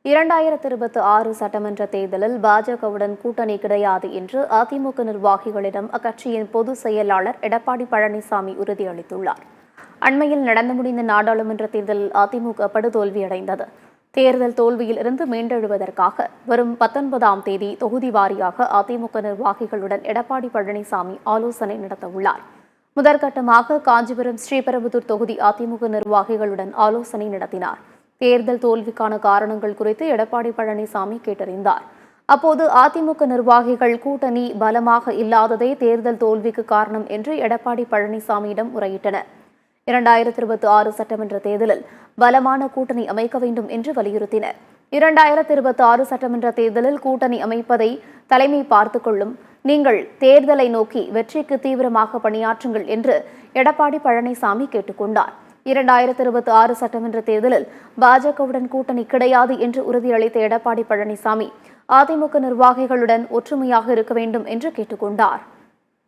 2026 சட்டமன்ற தேர்தலில் பாஜகவுடன் கூட்டணி கிடையாது என்று அதிமுக நிர்வாகிகளிடம் அக்கட்சியின் பொதுச் செயலாளர் எடப்பாடி பழனிசாமி உறுதியளித்துள்ளார். அண்மையில் நடந்து முடிந்த நாடாளுமன்ற தேர்தலில் அதிமுக படுதோல்வியடைந்தது. தேர்தல் தோல்வியில் இருந்து மீண்டெழுவதற்காக வரும் 19ஆம் தேதி தொகுதி வாரியாக அதிமுக நிர்வாகிகளுடன் எடப்பாடி பழனிசாமி ஆலோசனை நடத்தவுள்ளார். முதற்கட்டமாக காஞ்சிபுரம் ஸ்ரீபெரும்புதூர் தொகுதி அதிமுக நிர்வாகிகளுடன் ஆலோசனை நடத்தினார். தேர்தல் தோல்விக்கான காரணங்கள் குறித்து எடப்பாடி பழனிசாமி கேட்டறிந்தார். அப்போது அதிமுக நிர்வாகிகள் கூட்டணி பலமாக இல்லாததே தேர்தல் தோல்விக்கு காரணம் என்று எடப்பாடி பழனிசாமியிடம் முறையிட்டனர். 2026 சட்டமன்ற தேர்தலில் பலமான கூட்டணி அமைக்க வேண்டும் என்று வலியுறுத்தினர். 2026 சட்டமன்ற தேர்தலில் கூட்டணி அமைப்பதை தலைமை பார்த்துக் கொள்ளும். நீங்கள் தேர்தலை நோக்கி வெற்றிக்கு தீவிரமாக பணியாற்றுங்கள் என்று எடப்பாடி பழனிசாமி கேட்டுக்கொண்டார். 2026 சட்டமன்ற தேர்தலில் பாஜகவுடன் கூட்டணி கிடையாது என்று உறுதியளித்த எடப்பாடி பழனிசாமி அதிமுக நிர்வாகிகளுடன் ஒற்றுமையாக இருக்க வேண்டும் என்று கேட்டுக்கொண்டார்.